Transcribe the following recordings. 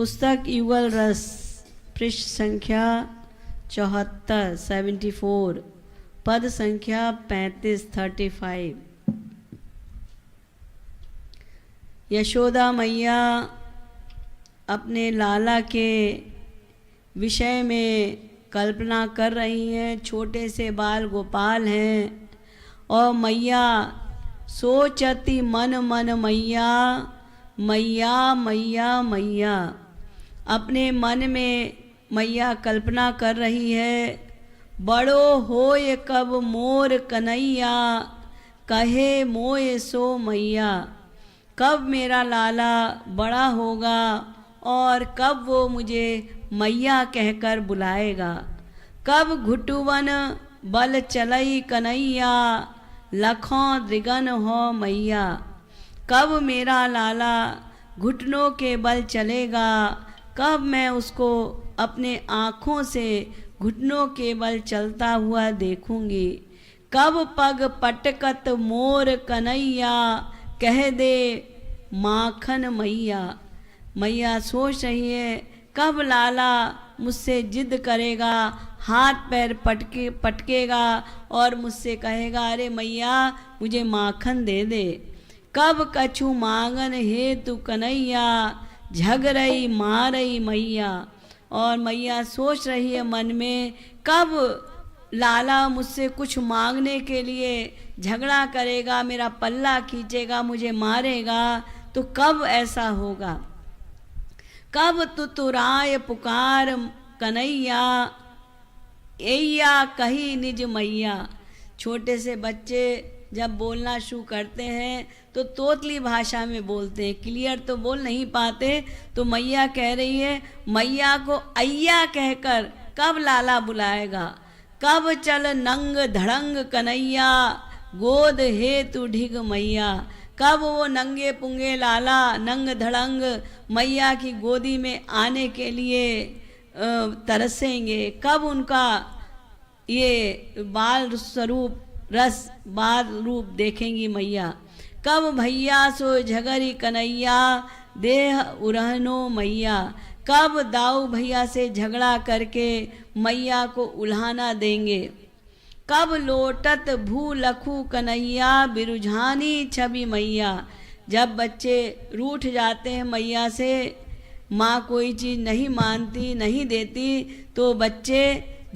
पुस्तक युगल रस पृष्ठ संख्या 74 74 पद संख्या 35 यशोदा मैया अपने लाला के विषय में कल्पना कर रही हैं। छोटे से बाल गोपाल हैं और मैया सोचती मन मन मैया मैया मैया मैया, अपने मन में मैया कल्पना कर रही है। बड़ो होय कब मोर कन्हैया कहे मोय सो मैया, कब मेरा लाला बड़ा होगा और कब वो मुझे मैया कहकर बुलाएगा। कब घुटुवन बल चलई कन्हैया लखों द्रिगन हो मैया, कब मेरा लाला घुटनों के बल चलेगा, कब मैं उसको अपने आँखों से घुटनों के बल चलता हुआ देखूंगी। कब पग पटकत मोर कन्हैया कह दे माखन मैया। मैया सोच रही है कब लाला मुझसे जिद करेगा, हाथ पैर पटकेगा और मुझसे कहेगा अरे मैया मुझे माखन दे दे। कब कछु मांगन हे तू कन्हैया झगरई मारई मैया। और मैया सोच रही है मन में कब लाला मुझसे कुछ मांगने के लिए झगड़ा करेगा, मेरा पल्ला खींचेगा, मुझे मारेगा, तो कब ऐसा होगा। कब तुतुराय पुकार कन्हैया एया कही निज मैया। छोटे से बच्चे जब बोलना शुरू करते हैं तो तोतली भाषा में बोलते हैं, क्लियर तो बोल नहीं पाते। तो मैया कह रही है मैया को अय्या कहकर कब लाला बुलाएगा। कब चल नंग धड़ंग कन्हैया गोद हे तू ढिग मैया। कब वो नंगे पुंगे लाला नंग धड़ंग मैया की गोदी में आने के लिए तरसेंगे। कब उनका ये बाल स्वरूप रस बाल रूप देखेंगी मैया। कब भैया सो झगरी कन्हैया देह उरहनो मैया। कब दाऊ भैया से झगड़ा करके मैया को उल्हाना देंगे। कब लोटत भू लखू कन्हैया बिरुझानी छवि मैया। जब बच्चे रूठ जाते हैं मैया से, माँ कोई चीज़ नहीं मानती नहीं देती, तो बच्चे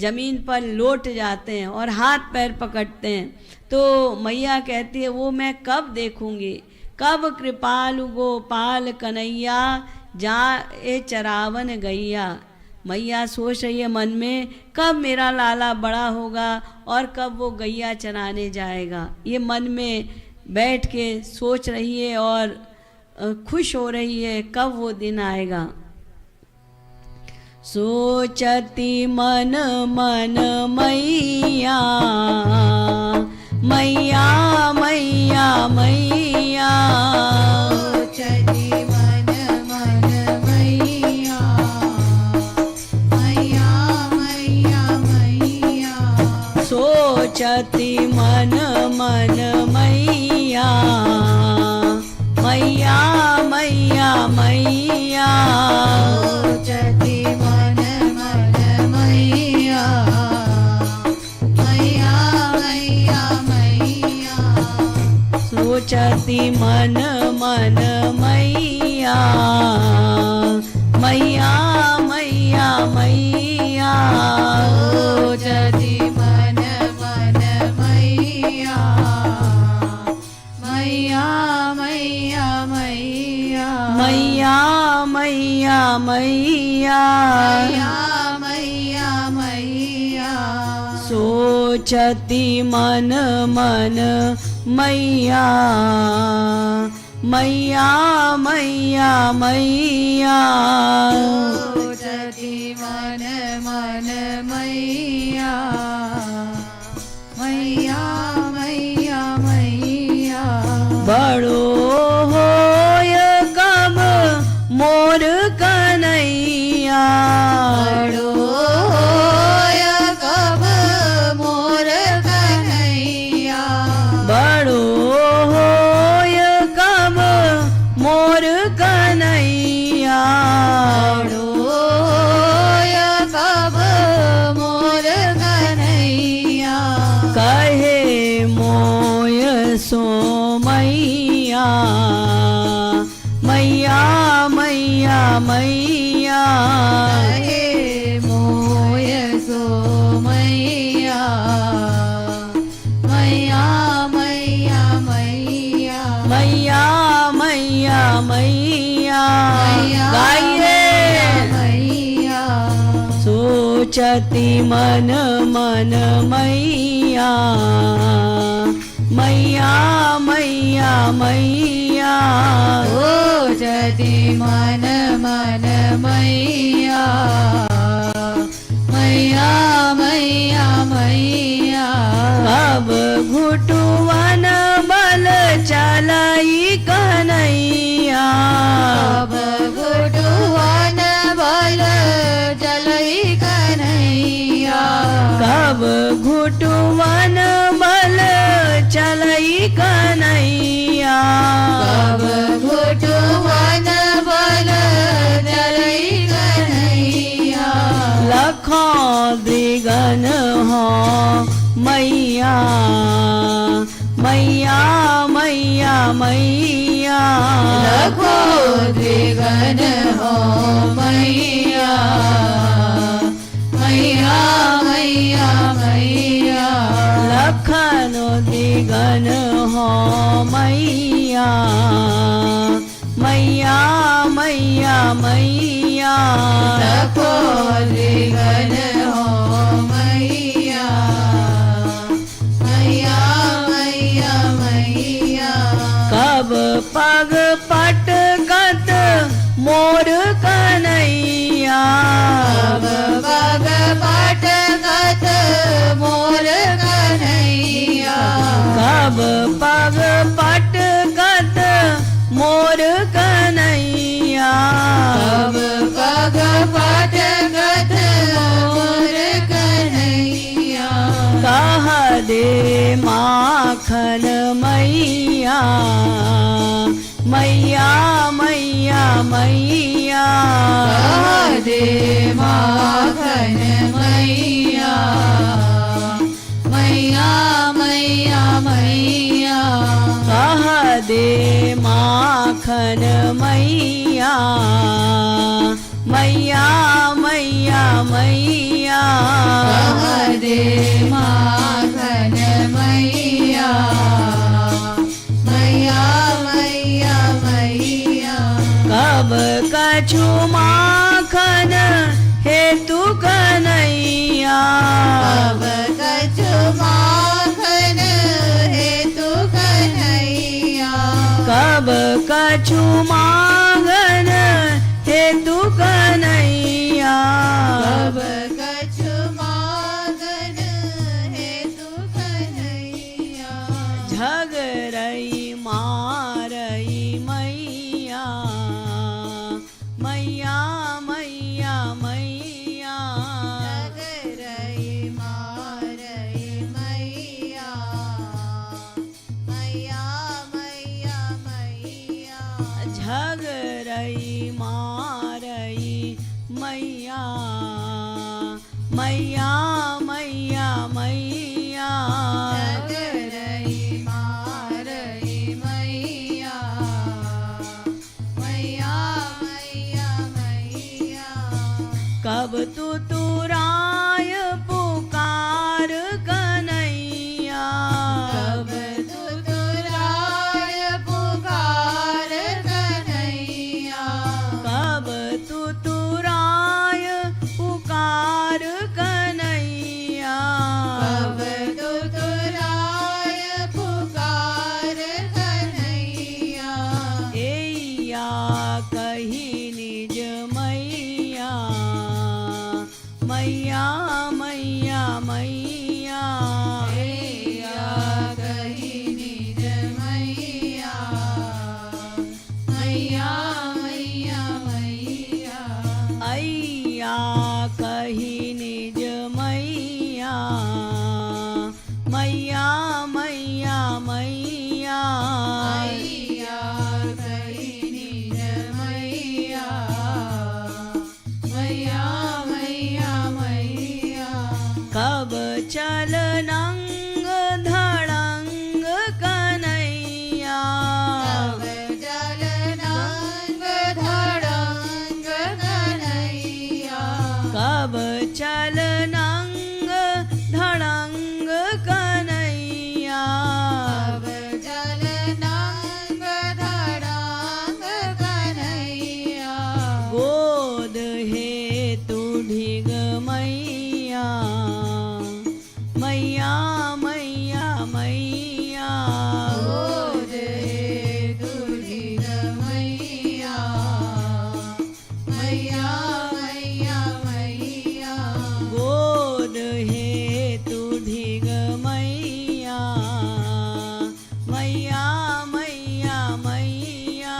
ज़मीन पर लोट जाते हैं और हाथ पैर पकड़ते हैं। तो मैया कहती है वो मैं कब देखूंगी। कब कृपालु गोपाल कन्हैया जाए चरावन गैया। मैया सोच रही है मन में कब मेरा लाला बड़ा होगा और कब वो गैया चराने जाएगा। ये मन में बैठ के सोच रही है और खुश हो रही है कब वो दिन आएगा। सोचती मन मन मैया मैया मैया मैया। सोचती मन मन मैया मैया मैया मैया। सोचती मन मन मैया मैया मैया मैया। सोचती मन मन मैया मैया मैया मैया। सोचती मन मन मैया मैया मैया मैया। सोचती मन मन मैया मैया मैया मैया। मैया मैया मैया मैया मैया। सोचती मन मन मैया मैया मैया मैया। सोचती मन मन मैया मैया मैया मैया। बड़ो होय कब मोर कन्हैया। बड़ो होय कब मोर कन्हैया। बड़ो होय कब मोर कन्हैया। मैया हे मोय सो मैया मैया मैया मैया मैया मैया मैया गाइए मैया सोचती मन मन मैया मैया मैया मैया ओ जति मन मन मैया मैया मैया मैया अब घुटुवन बल चलाई कन्हैया अब घुटुवन बल चलई कन्हैया कब घुटुवन बल चलई कन्हैया अब घुटुवन बल चलई कन्हैया लखों द्विगन हो मैया मैया मैया मैया लखो द्विगन हो मैया मैया मैया मैया लखन द्विगन हो मैया मैया मैया मैया लखो द्विगन हो मैया मैया मैया मैया कब पग पटकत मोर कन्हैया अब बग पटकत मोर कन्हैया कब पग पटकत मोर कन्हैया अब पग पटकत मोर कन्हैया कह दे माखन मैया मैया मैया मैया कह दे माखन मैया मैया मैया मैया कह दे माखन मैया मैया मैया मैया कह दे माखन मैया मैया मैया मैया कब कछु माखन हेतु कन्हैया अब कछु माखन हेतु कन्हैया कब कछु मांगन हेतु कन्हैया अब कछु माखन हेतु कन्हैया झगरई मारई मैया मैया मैया मैया जगरई मारई मैया मैया मैया मैया झगरई मारई मैया मैया मैया मैया जगरई मारई मैया मैया मैया मैया कब तू तुराय पुकार कन्हैया कब तुराय पुकार कन्हैया कब तू तुराय पुकार कन्हैया कब तुराय पुकार कन्हैया एया कही निज मैया मैया मैया मैया मैया कही निज मैया मैया मैया मैया अय्या कही निज मैया मैया मैया मैया मैया कही निज मैया मैया मैया मैया चल नंग धड़ंग कन्हैया अब चल नंग धड़ंग कन्हैया गोद हे तू ढिग मैया मैया मैया मैया गोद हे तुझी मैया मैया मैया मैया गोद हे तू ढिग मैया मैया मैया मैया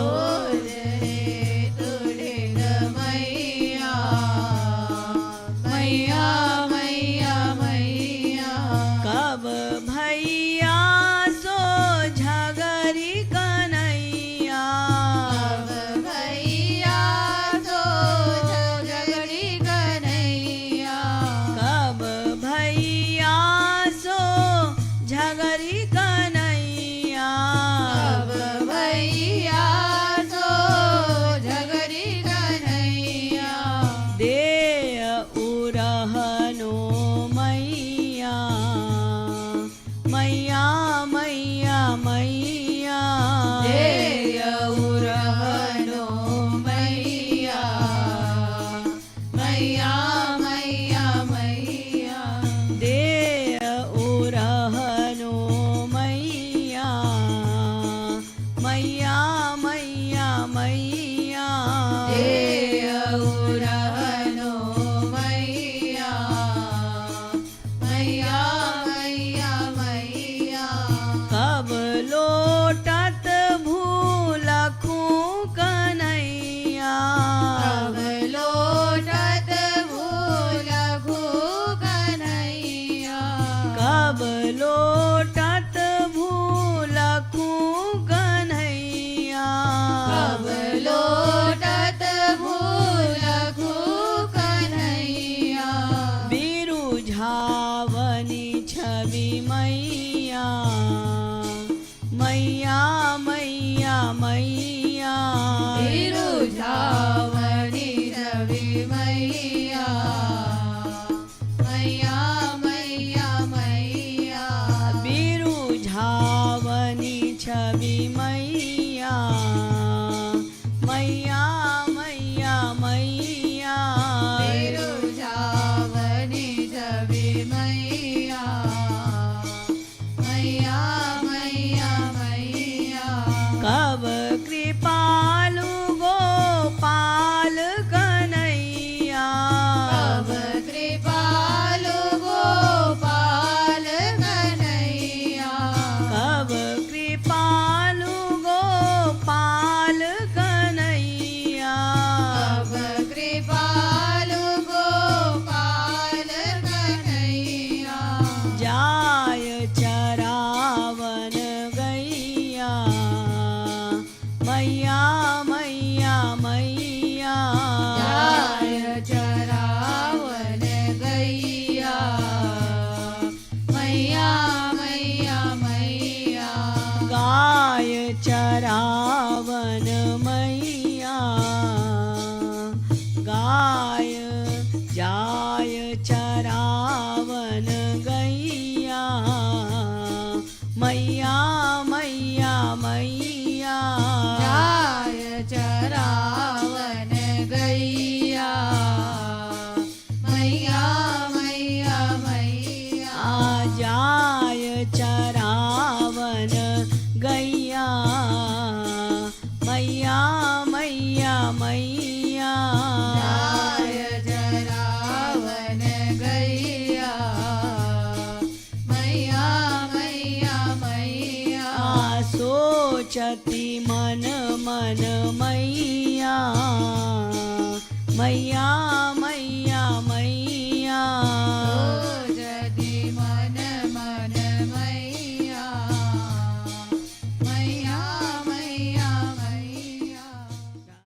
गोद हे तुझी मैया मैया मैया मैया कब भैया सो झगरी कन्हैया अब भैया तो झगड़ी कन्हैया कब भैया सो झगरी कन्हैया अब भैया तो झगड़ी कन्हैया दे उरहनो मैया मैया मैया मैया देय उरहनो मैया मैया मैया मैया दे उरहनो मैया मैया मैया मैया देय उरहनो मैया मैया मैया मैया कब लोटत भूलखू कन्हैया अब लोटत भूल कन्हैया कब लोटत भूलखू कन्हैया कब लोटत भूल कन्हैया बीरू झावनी छवि मैया मैया मैया मैया बिरुझावनी रवि मैया मैया मैया मैया बीरू झावनी छवि मैया मैया मैया मैया बिरुझावनी रवि मैया मैया मैया मैया कब कृपालु गोपाल कन्हैया अब कृपालु गोपाल कन्हैया कब कृपालु गोपाल कन्हैया अब कृपालु गोपाल कन्हैया जाय चरावन गैया मैया मैया मैया जाय चरावन गैया मैया मैया मैया गाय चरावन मैया गाय जाय चरावन गैया मैया मैया मैया जाय चरावन गैया मैया मैया मैया जाय चरावन गैया मैया मैया मैया जाय चरावन गैया मैया मैया मैया सोचती मन मन मैया मैया